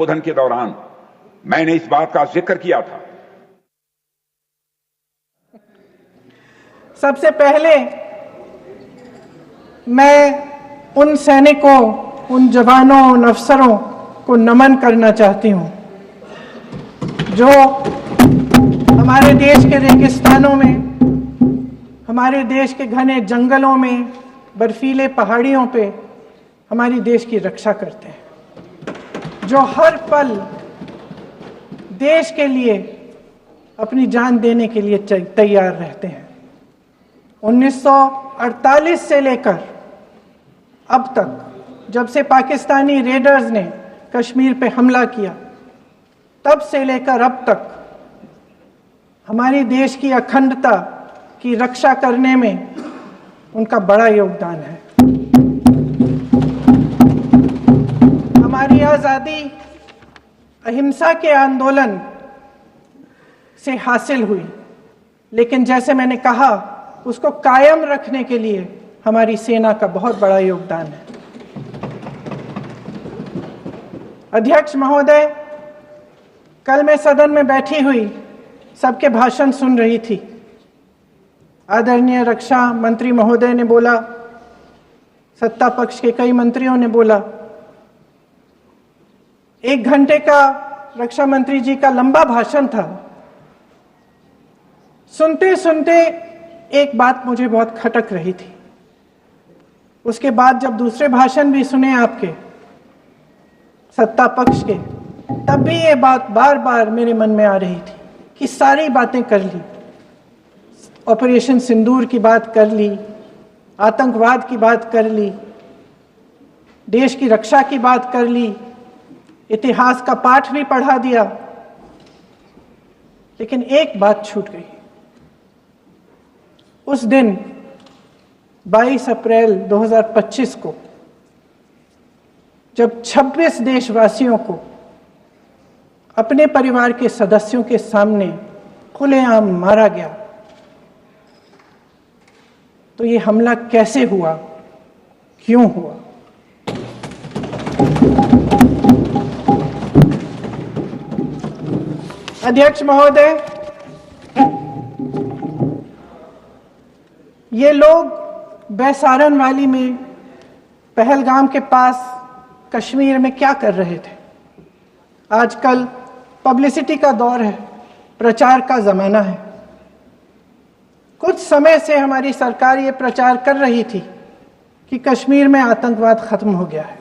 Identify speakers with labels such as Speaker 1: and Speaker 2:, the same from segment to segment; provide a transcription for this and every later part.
Speaker 1: संबोधन के दौरान मैंने इस बात का जिक्र किया था।
Speaker 2: सबसे पहले मैं उन सैनिकों, उन जवानों, उन अफसरों को नमन करना चाहती हूं जो हमारे देश के रेगिस्तानों में, हमारे देश के घने जंगलों में, बर्फीले पहाड़ियों पे हमारी देश की रक्षा करते हैं, जो हर पल देश के लिए अपनी जान देने के लिए तैयार रहते हैं। 1948 से लेकर अब तक, जब से पाकिस्तानी रेडर्स ने कश्मीर पे हमला किया, तब से लेकर अब तक हमारी देश की अखंडता की रक्षा करने में उनका बड़ा योगदान है। हमारी आज़ादी अहिंसा के आंदोलन से हासिल हुई, लेकिन जैसे मैंने कहा, उसको कायम रखने के लिए हमारी सेना का बहुत बड़ा योगदान है। अध्यक्ष महोदय, कल मैं सदन में बैठी हुई सबके भाषण सुन रही थी। आदरणीय रक्षा मंत्री महोदय ने बोला, सत्ता पक्ष के कई मंत्रियों ने बोला। 1 घंटे का रक्षा मंत्री जी का लंबा भाषण था। सुनते सुनते एक बात मुझे बहुत खटक रही थी। उसके बाद जब दूसरे भाषण भी सुने आपके सत्ता पक्ष के, तब भी ये बात बार बार मेरे मन में आ रही थी कि सारी बातें कर ली, ऑपरेशन सिंदूर की बात कर ली, आतंकवाद की बात कर ली, देश की रक्षा की बात कर ली, इतिहास का पाठ भी पढ़ा दिया, लेकिन एक बात छूट गई। उस दिन 22 अप्रैल 2025 को जब 26 देशवासियों को अपने परिवार के सदस्यों के सामने खुलेआम मारा गया, तो ये हमला कैसे हुआ, क्यों हुआ? अध्यक्ष महोदय, ये लोग बैसारन वैली में, पहलगाम के पास कश्मीर में क्या कर रहे थे? आजकल पब्लिसिटी का दौर है, प्रचार का ज़माना है। कुछ समय से हमारी सरकार ये प्रचार कर रही थी कि कश्मीर में आतंकवाद खत्म हो गया है,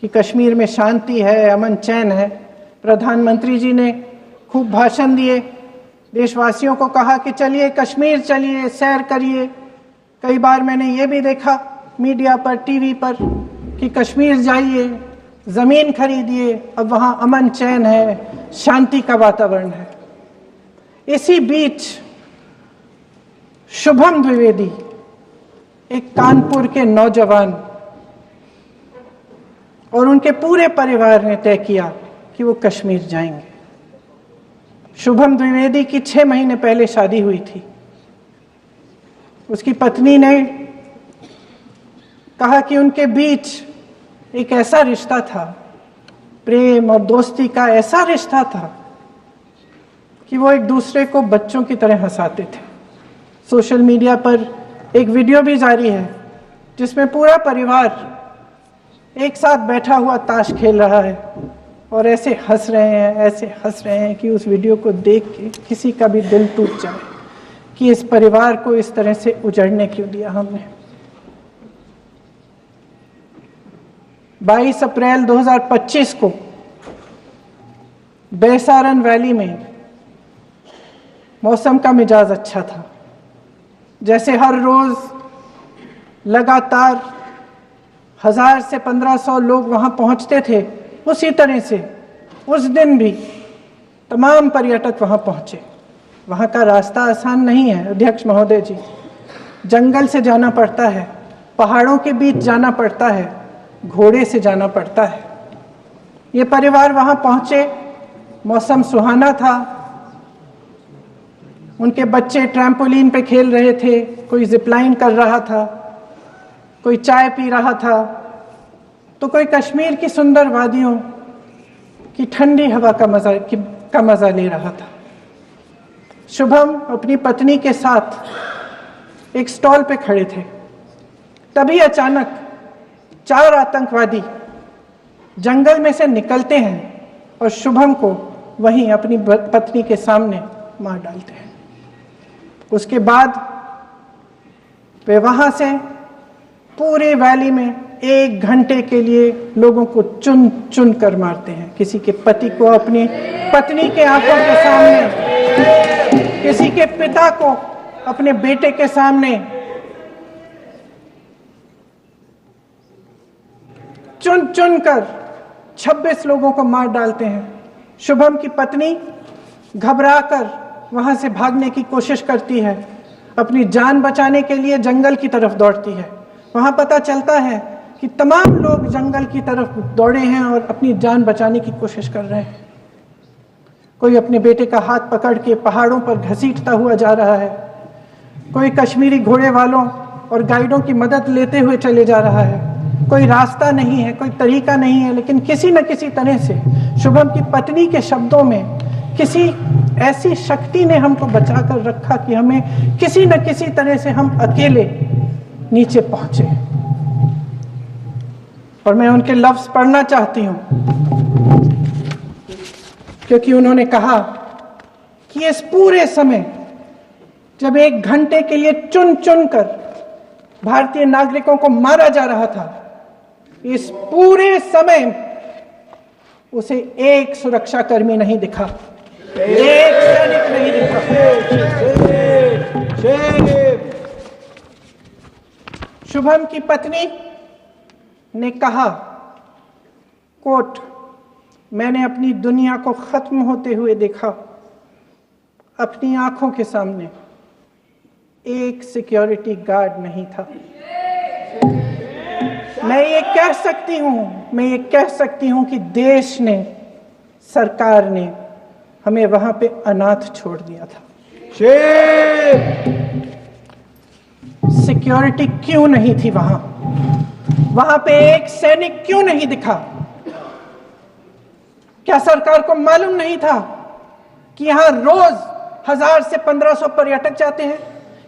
Speaker 2: कि कश्मीर में शांति है, अमन चैन है। प्रधानमंत्री जी ने खूब भाषण दिए, देशवासियों को कहा कि चलिए कश्मीर चलिए, सैर करिए। कई बार मैंने ये भी देखा मीडिया पर, टीवी पर, कि कश्मीर जाइए, ज़मीन खरीदिए, अब वहाँ अमन चैन है, शांति का वातावरण है। इसी बीच शुभम द्विवेदी, एक कानपुर के नौजवान, और उनके पूरे परिवार ने तय किया कि वो कश्मीर जाएंगे। शुभम द्विवेदी की 6 महीने पहले शादी हुई थी। उसकी पत्नी ने कहा कि उनके बीच एक ऐसा रिश्ता था, प्रेम और दोस्ती का ऐसा रिश्ता था कि वो एक दूसरे को बच्चों की तरह हंसाते थे। सोशल मीडिया पर एक वीडियो भी जारी है जिसमें पूरा परिवार एक साथ बैठा हुआ ताश खेल रहा है और ऐसे हंस रहे हैं, ऐसे हंस रहे हैं कि उस वीडियो को देख के किसी का भी दिल टूट जाए कि इस परिवार को इस तरह से उजड़ने क्यों दिया हमने। 22 अप्रैल 2025 को बैसारन वैली में मौसम का मिजाज अच्छा था। जैसे हर रोज लगातार 1000 से 1500 लोग वहां पहुंचते थे, उसी तरह से उस दिन भी तमाम पर्यटक वहां पहुंचे। वहां का रास्ता आसान नहीं है अध्यक्ष महोदय जी, जंगल से जाना पड़ता है, पहाड़ों के बीच जाना पड़ता है, घोड़े से जाना पड़ता है। ये परिवार वहां पहुंचे, मौसम सुहाना था, उनके बच्चे ट्रैम्पोलिन पे खेल रहे थे, कोई जिपलाइन कर रहा था, कोई चाय पी रहा था, तो कोई कश्मीर की सुंदर वादियों कि ठंडी हवा का मजा ले रहा था। शुभम अपनी पत्नी के साथ एक स्टॉल पे खड़े थे। तभी अचानक 4 आतंकवादी जंगल में से निकलते हैं और शुभम को वहीं अपनी पत्नी के सामने मार डालते हैं। उसके बाद वे वहां से पूरे वैली में 1 घंटे के लिए लोगों को चुन चुन कर मारते हैं। किसी के पति को अपनी पत्नी के आंखों के सामने, किसी के पिता को अपने बेटे के सामने, चुन चुन कर 26 लोगों को मार डालते हैं। शुभम की पत्नी घबराकर वहां से भागने की कोशिश करती है, अपनी जान बचाने के लिए जंगल की तरफ दौड़ती है। वहां पता चलता है कि तमाम लोग जंगल की तरफ दौड़े हैं और अपनी जान बचाने की कोशिश कर रहे हैं। कोई अपने बेटे का हाथ पकड़ के पहाड़ों पर घसीटता हुआ जा रहा है, कोई कश्मीरी घोड़े वालों और गाइडों की मदद लेते हुए चले जा रहा है। कोई रास्ता नहीं है, कोई तरीका नहीं है, लेकिन किसी न किसी तरह से शुभम की पत्नी के शब्दों में किसी ऐसी शक्ति ने हमको बचा कर रखा कि हमें किसी न किसी तरह से हम अकेले नीचे पहुंचे। और मैं उनके लफ्ज पढ़ना चाहती हूं, क्योंकि उन्होंने कहा कि इस पूरे समय जब 1 घंटे के लिए चुन चुन कर भारतीय नागरिकों को मारा जा रहा था, इस पूरे समय उसे एक सुरक्षाकर्मी नहीं दिखा, एक सैनिक नहीं दिखा। शुभम की पत्नी ने कहा, कोट, मैंने अपनी दुनिया को खत्म होते हुए देखा। अपनी आंखों के सामने एक सिक्योरिटी गार्ड नहीं था। मैं ये कह सकती हूं कि देश ने, सरकार ने हमें वहां पे अनाथ छोड़ दिया था। सिक्योरिटी क्यों नहीं थी वहां पे एक सैनिक क्यों नहीं दिखा? क्या सरकार को मालूम नहीं था कि यहां रोज 1000 से 1500 पर्यटक जाते हैं?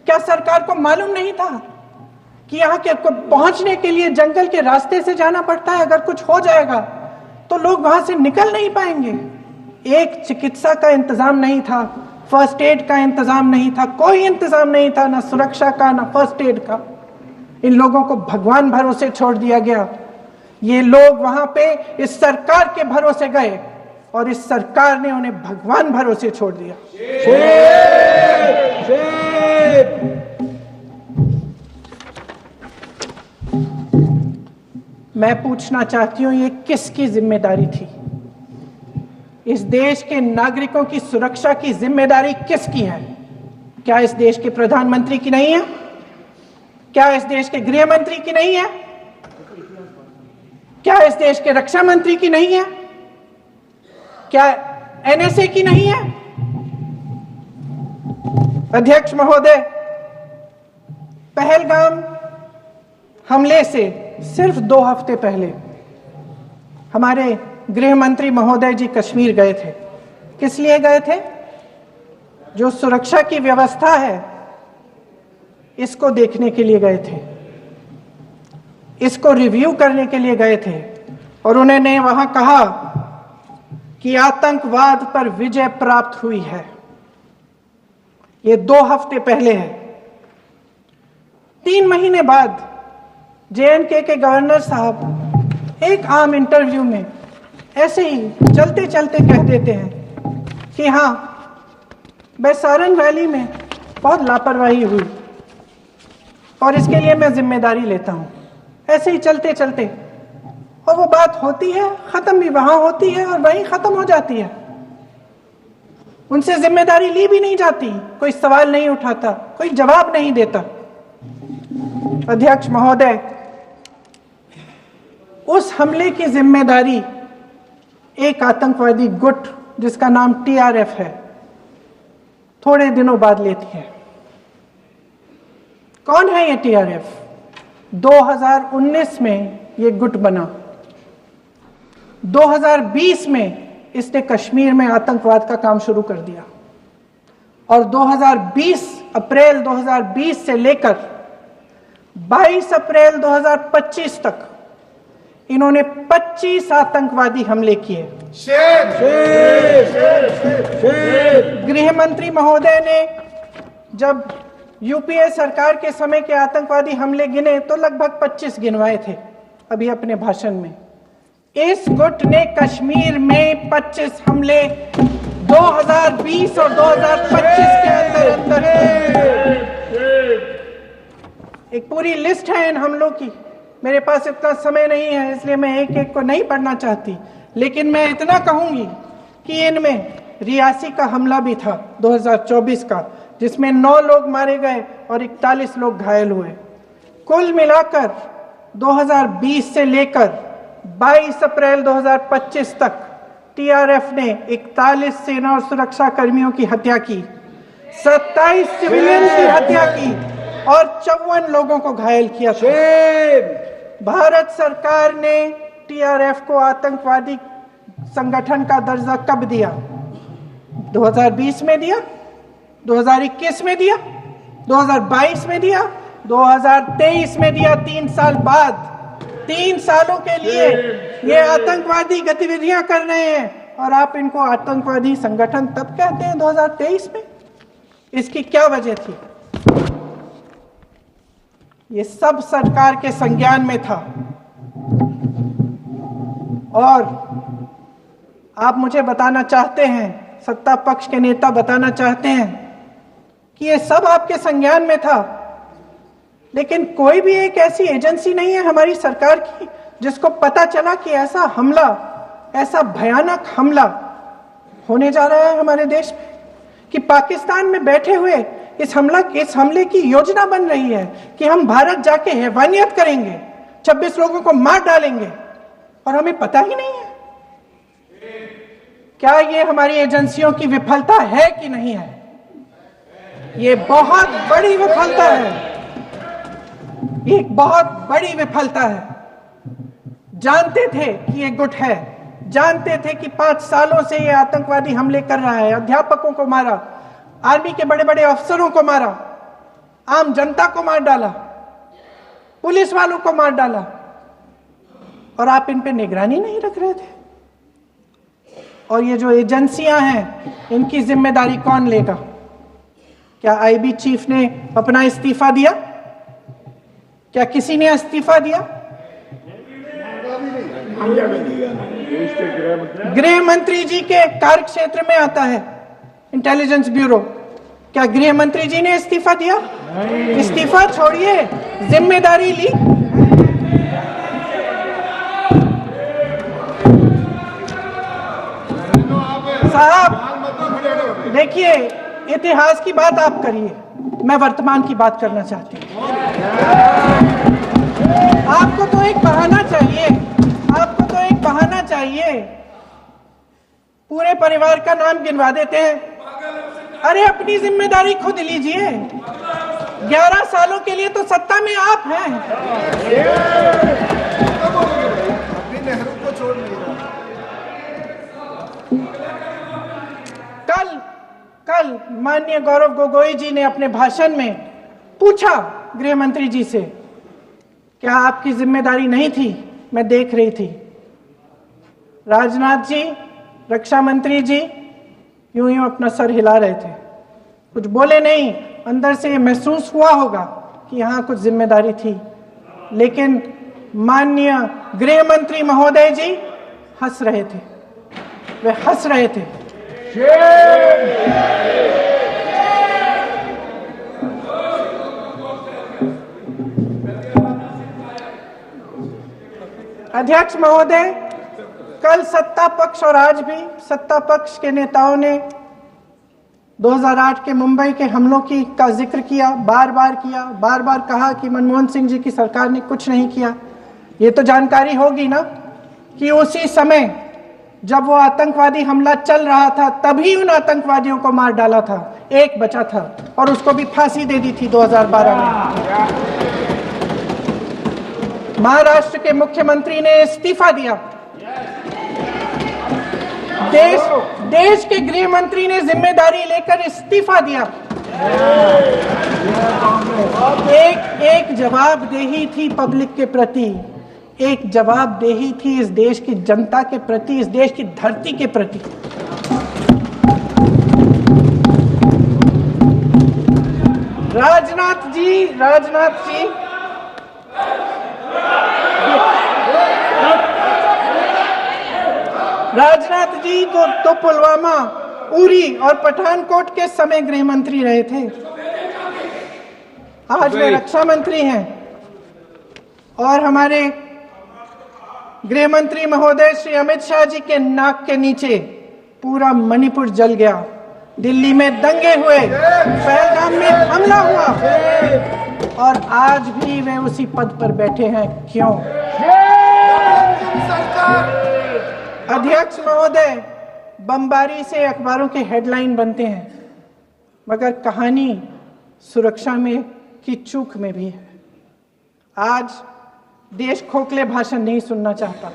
Speaker 2: क्या सरकार को मालूम नहीं था कि यहाँ के पहुंचने के लिए जंगल के रास्ते से जाना पड़ता है? अगर कुछ हो जाएगा तो लोग वहां से निकल नहीं पाएंगे। एक चिकित्सा का इंतजाम नहीं था, फर्स्ट एड का इंतजाम नहीं था, कोई इंतजाम नहीं था, ना सुरक्षा का ना फर्स्ट एड का। इन लोगों को भगवान भरोसे छोड़ दिया गया। ये लोग वहां पे इस सरकार के भरोसे गए और इस सरकार ने उन्हें भगवान भरोसे छोड़ दिया। मैं पूछना चाहती हूं, ये किसकी जिम्मेदारी थी? इस देश के नागरिकों की सुरक्षा की जिम्मेदारी किसकी है? क्या इस देश के प्रधानमंत्री की नहीं है? क्या इस देश के गृह मंत्री की नहीं है? क्या इस देश के रक्षा मंत्री की नहीं है? क्या एनएसए की नहीं है? अध्यक्ष महोदय, पहलगाम हमले से सिर्फ 2 हफ्ते पहले हमारे गृह मंत्री महोदय जी कश्मीर गए थे। किस लिए गए थे? जो सुरक्षा की व्यवस्था है इसको देखने के लिए गए थे, इसको रिव्यू करने के लिए गए थे। और उन्होंने वहां कहा कि आतंकवाद पर विजय प्राप्त हुई है। ये 2 हफ्ते पहले है। 3 महीने बाद JNK के गवर्नर साहब एक आम इंटरव्यू में ऐसे ही चलते चलते कह देते हैं कि हाँ, बैसारन वैली में बहुत लापरवाही हुई और इसके लिए मैं जिम्मेदारी लेता हूं। ऐसे ही चलते चलते, और वो बात होती है, खत्म भी वहां होती है और वहीं खत्म हो जाती है। उनसे जिम्मेदारी ली भी नहीं जाती, कोई सवाल नहीं उठाता, कोई जवाब नहीं देता। अध्यक्ष महोदय, उस हमले की जिम्मेदारी एक आतंकवादी गुट जिसका नाम TRF है थोड़े दिनों बाद लेती है। कौन है ये TRF? 2019 में ये गुट बना, 2020 में इसने कश्मीर में आतंकवाद का काम शुरू कर दिया। और 2020 अप्रैल 2020 से लेकर 22 अप्रैल 2025 तक इन्होंने 25 आतंकवादी हमले किए। गृह मंत्री महोदय ने जब यूपीए सरकार के समय के आतंकवादी हमले गिने तो लगभग 25 गिनवाए थे अभी अपने भाषण में। इस गुट ने कश्मीर में 25 हमले 2020 और 2025 के अंदर एक पूरी लिस्ट है इन हमलों की। मेरे पास इतना समय नहीं है इसलिए मैं एक एक को नहीं पढ़ना चाहती, लेकिन मैं इतना कहूंगी कि इनमें रियासी का हमला भी था 2024 का, जिसमें 9 लोग मारे गए और 41 लोग घायल हुए। कुल मिलाकर 2020 से लेकर 22 अप्रैल 2025 तक टीआरएफ ने 41 सेना और सुरक्षा कर्मियों की हत्या की, 27 सिविलियन की हत्या की और 54 लोगों को घायल किया था। भारत सरकार ने टीआरएफ को आतंकवादी संगठन का दर्जा कब दिया? 2020 में दिया, 2021 में दिया, 2022 में दिया, 2023 में दिया। 3 साल बाद, 3 सालों के लिए ये आतंकवादी गतिविधियां कर रहे हैं और आप इनको आतंकवादी संगठन तब कहते हैं 2023 में। इसकी क्या वजह थी? ये सब सरकार के संज्ञान में था। और आप मुझे बताना चाहते हैं, सत्ता पक्ष के नेता बताना चाहते हैं कि ये सब आपके संज्ञान में था, लेकिन कोई भी एक ऐसी एजेंसी नहीं है हमारी सरकार की जिसको पता चला कि ऐसा हमला, ऐसा भयानक हमला होने जा रहा है हमारे देश में, कि पाकिस्तान में बैठे हुए इस हमले की योजना बन रही है कि हम भारत जाके हैवानियत करेंगे, 26 लोगों को मार डालेंगे और हमें पता ही नहीं है। क्या ये हमारी एजेंसियों की विफलता है कि नहीं है? ये बहुत बड़ी विफलता है, एक बहुत बड़ी विफलता है। जानते थे कि ये गुट है, जानते थे कि 5 सालों से ये आतंकवादी हमले कर रहा है, अध्यापकों को मारा, आर्मी के बड़े बड़े अफसरों को मारा, आम जनता को मार डाला, पुलिस वालों को मार डाला, और आप इन पे निगरानी नहीं रख रहे थे। और ये जो एजेंसियां हैं, इनकी जिम्मेदारी कौन लेगा? क्या आईबी चीफ ने अपना इस्तीफा दिया? क्या किसी ने इस्तीफा दिया? गृह मंत्री जी के कार्य क्षेत्र में आता है इंटेलिजेंस ब्यूरो। क्या गृह मंत्री जी ने इस्तीफा दिया? इस्तीफा छोड़िए, जिम्मेदारी ली। साहब देखिए, इतिहास की बात आप करिए, मैं वर्तमान की बात करना चाहती हूँ। आपको तो एक बहाना चाहिए, आपको तो एक बहाना चाहिए। पूरे परिवार का नाम गिनवा देते हैं। अरे अपनी जिम्मेदारी खुद लीजिए। 11 सालों के लिए तो सत्ता में आप हैं। कल माननीय गौरव गोगोई जी ने अपने भाषण में पूछा गृह मंत्री जी से, क्या आपकी जिम्मेदारी नहीं थी? मैं देख रही थी। राजनाथ जी, रक्षा मंत्री जी यूं यूं अपना सर हिला रहे थे, कुछ बोले नहीं। अंदर से ये महसूस हुआ होगा कि यहाँ कुछ जिम्मेदारी थी, लेकिन माननीय गृह मंत्री महोदय जी हंस रहे थे, वे हंस रहे थे। अध्यक्ष महोदय, कल सत्ता पक्ष और आज भी सत्ता पक्ष के नेताओं ने 2008 के मुंबई के हमलों का जिक्र किया, बार बार कहा कि मनमोहन सिंह जी की सरकार ने कुछ नहीं किया। ये तो जानकारी होगी ना कि उसी समय जब वो आतंकवादी हमला चल रहा था, तभी उन आतंकवादियों को मार डाला था, एक बचा था और उसको भी फांसी दे दी थी 2012 में। महाराष्ट्र के मुख्यमंत्री ने इस्तीफा दिया। देश के गृह मंत्री ने जिम्मेदारी लेकर इस्तीफा दिया। एक जवाबदेही थी पब्लिक के प्रति, एक जवाबदेही थी इस देश की जनता के प्रति, इस देश की धरती के प्रति। राजनाथ जी तो पुलवामा, उरी और पठानकोट के समय गृह मंत्री रहे थे। आज वे रक्षा मंत्री हैं और हमारे गृह मंत्री महोदय श्री अमित शाह जी के नाक के नीचे पूरा मणिपुर जल गया, दिल्ली में दंगे हुए, पहलगाम में हमला हुआ और आज भी वे उसी पद पर बैठे हैं। क्यों? अध्यक्ष महोदय, बमबारी से अखबारों के हेडलाइन बनते हैं, मगर कहानी सुरक्षा में की चूक में भी है। आज देश खोखले भाषण नहीं सुनना चाहता,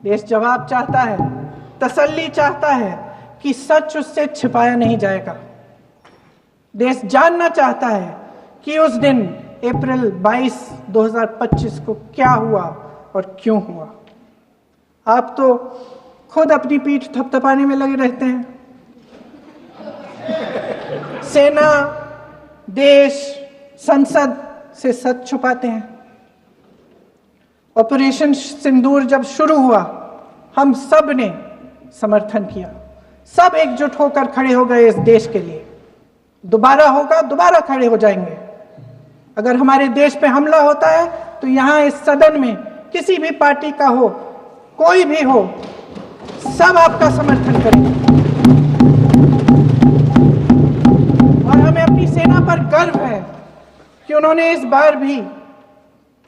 Speaker 2: देश जवाब चाहता है, तसल्ली चाहता है कि सच उससे छिपाया नहीं जाएगा। देश जानना चाहता है कि उस दिन अप्रैल 22, 2025 को क्या हुआ और क्यों हुआ। आप तो खुद अपनी पीठ थपथपाने में लगे रहते हैं। सेना, देश, संसद से सच छुपाते हैं। ऑपरेशन सिंदूर जब शुरू हुआ, हम सब ने समर्थन किया, सब एकजुट होकर खड़े हो गए इस देश के लिए। दोबारा होगा, दोबारा खड़े हो जाएंगे। अगर हमारे देश पे हमला होता है तो यहां इस सदन में किसी भी पार्टी का हो, कोई भी हो, सब आपका समर्थन करेंगे। और हमें अपनी सेना पर गर्व है कि उन्होंने इस बार भी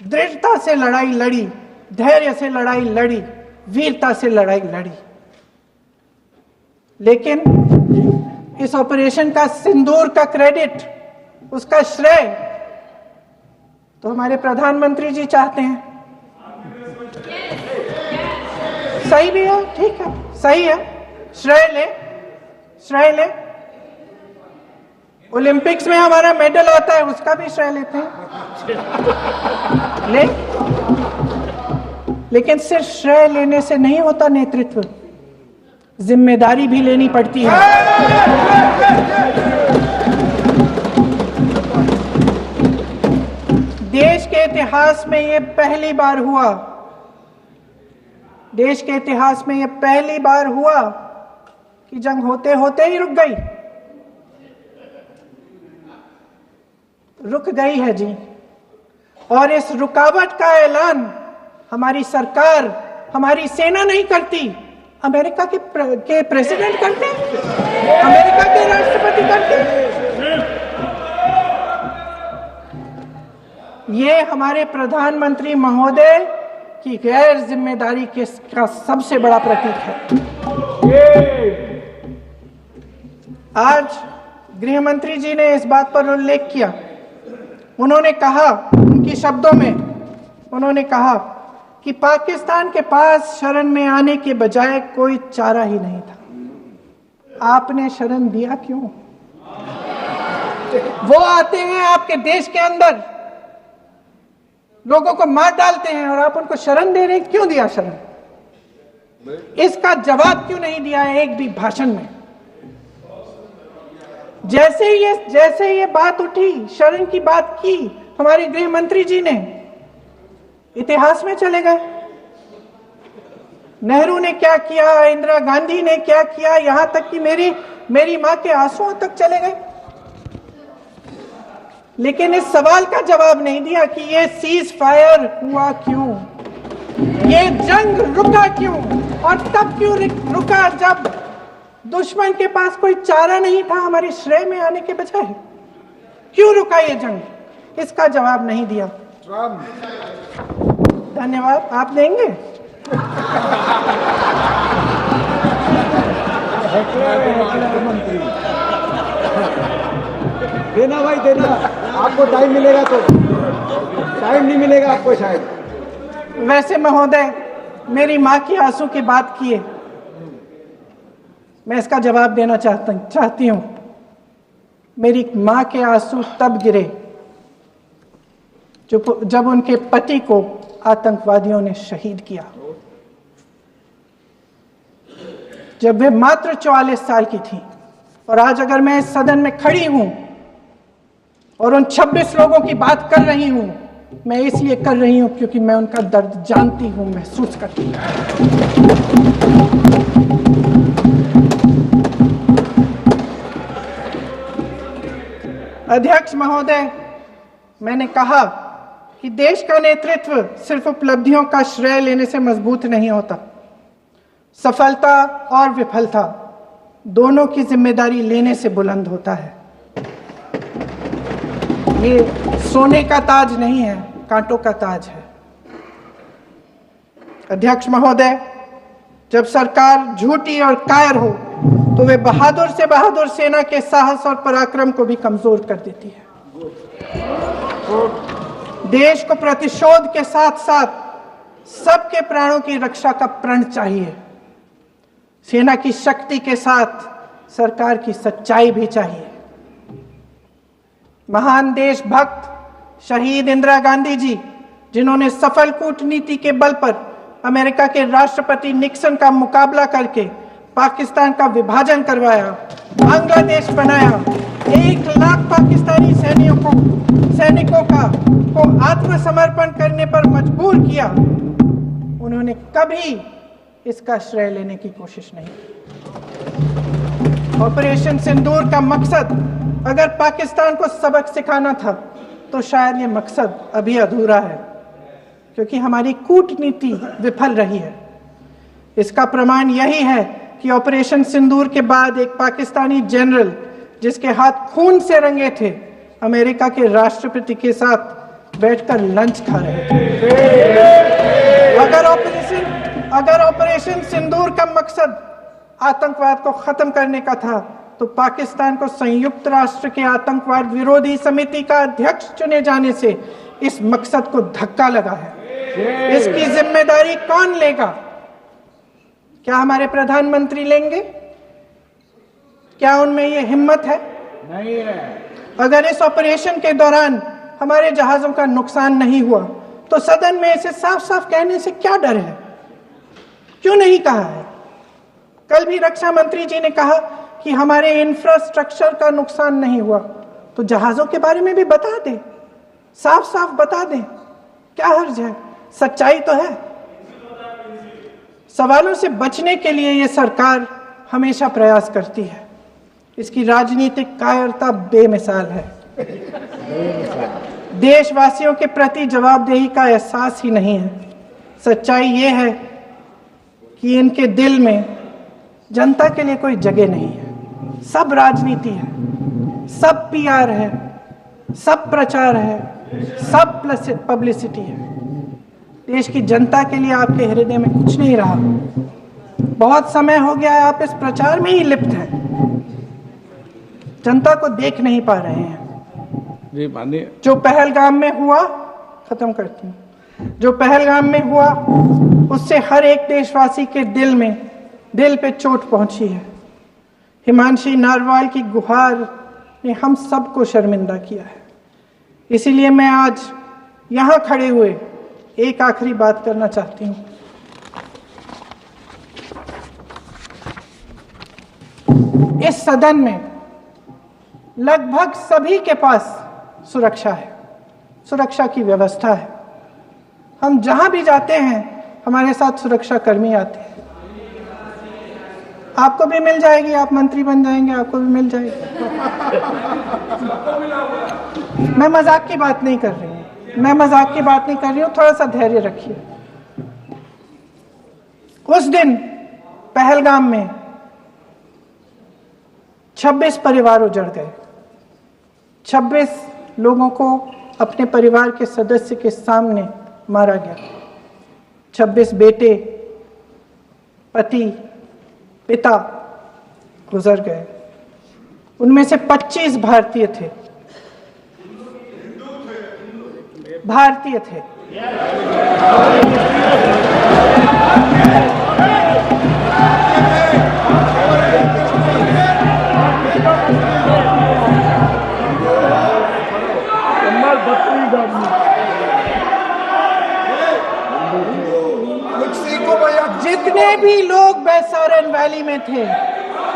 Speaker 2: दृढ़ता से लड़ाई लड़ी, धैर्य से लड़ाई लड़ी, वीरता से लड़ाई लड़ी। लेकिन इस ऑपरेशन का सिंदूर का क्रेडिट, उसका श्रेय तो हमारे प्रधानमंत्री जी चाहते हैं। सही भी है, ठीक है, सही है, श्रेय ले। ओलंपिक्स में हमारा मेडल आता है, उसका भी श्रेय लेते हैं, लेकिन सिर्फ श्रेय लेने से नहीं होता नेतृत्व, जिम्मेदारी भी लेनी पड़ती है। देश के इतिहास में ये पहली बार हुआ, देश के इतिहास में ये पहली बार हुआ कि जंग होते होते ही रुक गई है जी। और इस रुकावट का ऐलान हमारी सरकार, हमारी सेना नहीं करती, अमेरिका के प्रेसिडेंट करते हैं, अमेरिका के राष्ट्रपति करते हैं। ये हमारे प्रधानमंत्री महोदय की गैर जिम्मेदारी का सबसे बड़ा प्रतीक है। आज गृह मंत्री जी ने इस बात पर उल्लेख किया। उन्होंने कहा, उनके शब्दों में उन्होंने कहा कि पाकिस्तान के पास शरण में आने के बजाय कोई चारा ही नहीं था। आपने शरण दिया क्यों? वो आते हैं आपके देश के अंदर, लोगों को मार डालते हैं और आप उनको शरण दे रहे हैं। क्यों दिया शरण? इसका जवाब क्यों नहीं दिया एक भी भाषण में? जैसे ये बात उठी, शरण की बात की, हमारे गृह मंत्री जी ने इतिहास में चले गए। नेहरू ने क्या किया, इंदिरा गांधी ने क्या किया, यहां तक कि मेरी मां के आंसुओं तक चले गए। लेकिन इस सवाल का जवाब नहीं दिया कि ये सीज फायर हुआ क्यों, ये जंग रुका क्यों, और तब क्यों रुका जब दुश्मन के पास कोई चारा नहीं था हमारे श्रेय में आने के बजाय। क्यों रुका ये जंग? इसका जवाब नहीं दिया। धन्यवाद। आप देंगे?
Speaker 3: देना भाई देना, आपको टाइम मिलेगा तो। टाइम नहीं मिलेगा आपको शायद।
Speaker 2: वैसे महोदय, मेरी मां की आंसू की बात किए, मैं इसका जवाब देना चाहती हूं। मेरी मां के आंसू तब गिरे जब उनके पति को आतंकवादियों ने शहीद किया, जब वे मात्र 44 साल की थी। और आज अगर मैं इस सदन में खड़ी हूं और उन 26 लोगों की बात कर रही हूं, मैं इसलिए कर रही हूं क्योंकि मैं उनका दर्द जानती हूं, महसूस करती हूं। अध्यक्ष महोदय, मैंने कहा कि देश का नेतृत्व सिर्फ उपलब्धियों का श्रेय लेने से मजबूत नहीं होता। सफलता और विफलता दोनों की जिम्मेदारी लेने से बुलंद होता है। ये सोने का ताज नहीं है, कांटों का ताज है। अध्यक्ष महोदय, जब सरकार झूठी और कायर हो तो वे बहादुर से बहादुर सेना के साहस और पराक्रम को भी कमजोर कर देती है। देश को प्रतिशोध के साथ साथ सबके प्राणों की रक्षा का प्रण चाहिए। सेना की शक्ति के साथ सरकार की सच्चाई भी चाहिए। महान देशभक्त शहीद इंदिरा गांधी जी, जिन्होंने सफल कूटनीति के बल पर अमेरिका के राष्ट्रपति निक्सन का मुकाबला करके पाकिस्तान का विभाजन करवाया, बांग्लादेश बनाया, 1 लाख पाकिस्तानी सैनिकों को आत्मसमर्पण करने पर मजबूर किया, उन्होंने कभी इसका श्रेय लेने की कोशिश नहीं की। ऑपरेशन सिंदूर का मकसद अगर पाकिस्तान को सबक सिखाना था तो शायद ये मकसद अभी अधूरा है, क्योंकि हमारी कूटनीति विफल रही है। इसका प्रमाण यही है कि ऑपरेशन सिंदूर के बाद एक पाकिस्तानी जनरल, जिसके हाथ खून से रंगे थे, अमेरिका के राष्ट्रपति के साथ बैठकर लंच खा रहे थे। अगर ऑपरेशन सिंदूर का मकसद आतंकवाद को खत्म करने का था तो पाकिस्तान को संयुक्त राष्ट्र के आतंकवाद विरोधी समिति का अध्यक्ष चुने जाने से इस मकसद को धक्का लगा है। इसकी जिम्मेदारी कौन लेगा? क्या हमारे प्रधानमंत्री लेंगे? क्या उनमें ये हिम्मत है?
Speaker 3: नहीं है।
Speaker 2: अगर इस ऑपरेशन के दौरान हमारे जहाजों का नुकसान नहीं हुआ तो सदन में इसे साफ साफ कहने से क्या डर है? क्यों नहीं कहा है? कल भी रक्षा मंत्री जी ने कहा कि हमारे इंफ्रास्ट्रक्चर का नुकसान नहीं हुआ, तो जहाजों के बारे में भी बता दें, साफ साफ बता दें, क्या हर्ज है? सच्चाई तो है। सवालों से बचने के लिए ये सरकार हमेशा प्रयास करती है। इसकी राजनीतिक कायरता बेमिसाल है। देशवासियों के प्रति जवाबदेही का एहसास ही नहीं है। सच्चाई ये है कि इनके दिल में जनता के लिए कोई जगह नहीं है। सब राजनीति है, सब पीआर है, सब प्रचार है, सब पब्लिसिटी है। देश की जनता के लिए आपके हृदय में कुछ नहीं रहा। बहुत समय हो गया है आप इस प्रचार में ही लिप्त हैं, जनता को देख नहीं पा रहे हैं।
Speaker 3: जी मानिए।
Speaker 2: जो पहलगाम में हुआ, खत्म करती हूँ, जो पहलगाम में हुआ उससे हर एक देशवासी के दिल पे चोट पहुंची है। हिमांशी नारवाल की गुहार ने हम सबको शर्मिंदा किया है। इसीलिए मैं आज यहां खड़े हुए एक आखिरी बात करना चाहती हूं। इस सदन में लगभग सभी के पास सुरक्षा है, सुरक्षा की व्यवस्था है। हम जहां भी जाते हैं हमारे साथ सुरक्षा कर्मी आते हैं। आपको भी मिल जाएगी, आप मंत्री बन जाएंगे, आपको भी मिल जाएगी। मैं मजाक की बात नहीं कर रही हूं, थोड़ा सा धैर्य रखिए। उस दिन पहलगाम में 26 परिवार उजड़ गए। 26 लोगों को अपने परिवार के सदस्य के सामने मारा गया। 26 बेटे, पति, पिता गुजर गए। उनमें से 25 भारतीय थे। में थे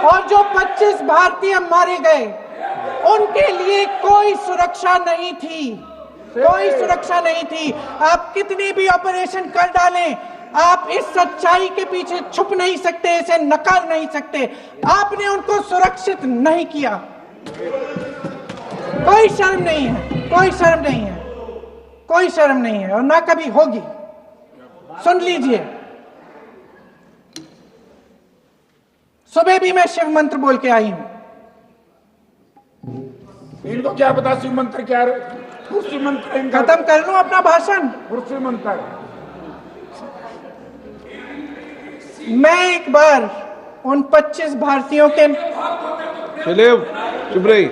Speaker 2: और जो 25 भारतीय मारे गए उनके लिए कोई सुरक्षा नहीं थी, कोई सुरक्षा नहीं थी। आप कितनी भी ऑपरेशन कर डालें, आप इस सच्चाई के पीछे छुप नहीं सकते, इसे नकार नहीं सकते। आपने उनको सुरक्षित नहीं किया। कोई शर्म नहीं है, कोई शर्म नहीं है, कोई शर्म नहीं है और ना कभी होगी। सुन लीजिए, सुबह भी मैं शिव मंत्र बोल के आई हूं।
Speaker 1: इनको क्या पता शिव मंत्र क्या है? शिव मंत्र इनका
Speaker 2: खत्म कर लूं अपना भाषण।
Speaker 1: शिव मंत्र
Speaker 2: मैं एक बार उन 25 भारतीयों के
Speaker 4: चुप रही।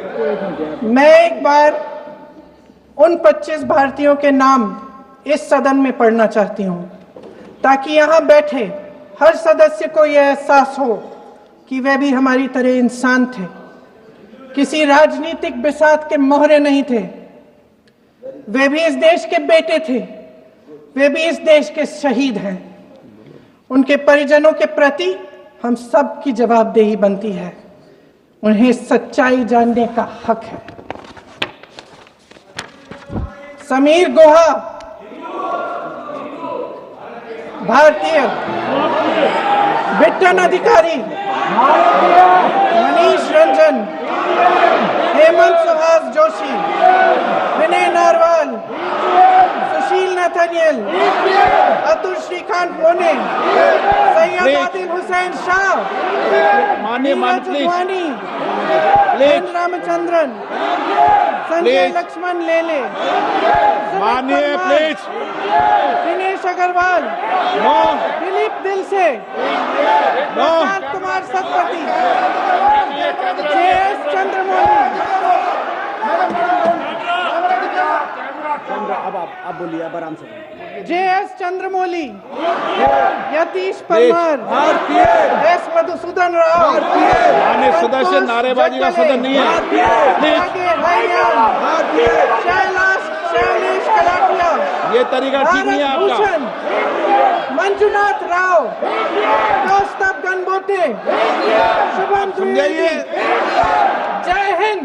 Speaker 2: मैं एक बार उन 25 भारतीयों के नाम इस सदन में पढ़ना चाहती हूं ताकि यहां बैठे हर सदस्य को यह एहसास हो कि वे भी हमारी तरह इंसान थे, किसी राजनीतिक बिसात के मोहरे नहीं थे। वे भी इस देश के बेटे थे, वे भी इस देश के शहीद हैं। उनके परिजनों के प्रति हम सब की जवाबदेही बनती है। उन्हें सच्चाई जानने का हक है। समीर गुहा भारतीय, बिट्टन अधिकारी, मनीष रंजन, हेमंत सुहास जोशी, विनय नारवाल, सुशील नथनियल, अतुल श्रीकांत मोने, सैयद आदिल हुसैन शाह,
Speaker 4: माननीय
Speaker 2: चुटवानी, रामचंद्रन, संजय लक्ष्मण लेले,
Speaker 4: माननीय प्लीज
Speaker 2: दिनेश अग्रवाल, दिलीप दिल से, प्रशांत कुमार सतपति, JS चंद्रमौली।
Speaker 3: अब आप बोलिए, अब आराम से बोलिए।
Speaker 2: JS चंद्रमौली, यतीश परमार, S मधुसूदन राव,
Speaker 4: माननीय सदस्य, नारेबाजी का सदन नहीं है।
Speaker 2: शैलेश कलाटिया,
Speaker 4: ये तरीका ठीक नहीं है आपका।
Speaker 2: मंजुनाथ राव, कौस्तभ गनबोटे, शुभम द्विवेदी। जय हिंद।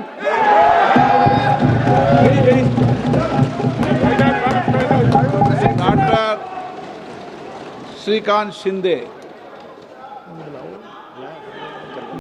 Speaker 4: डॉक्टर श्रीकांत शिंदे।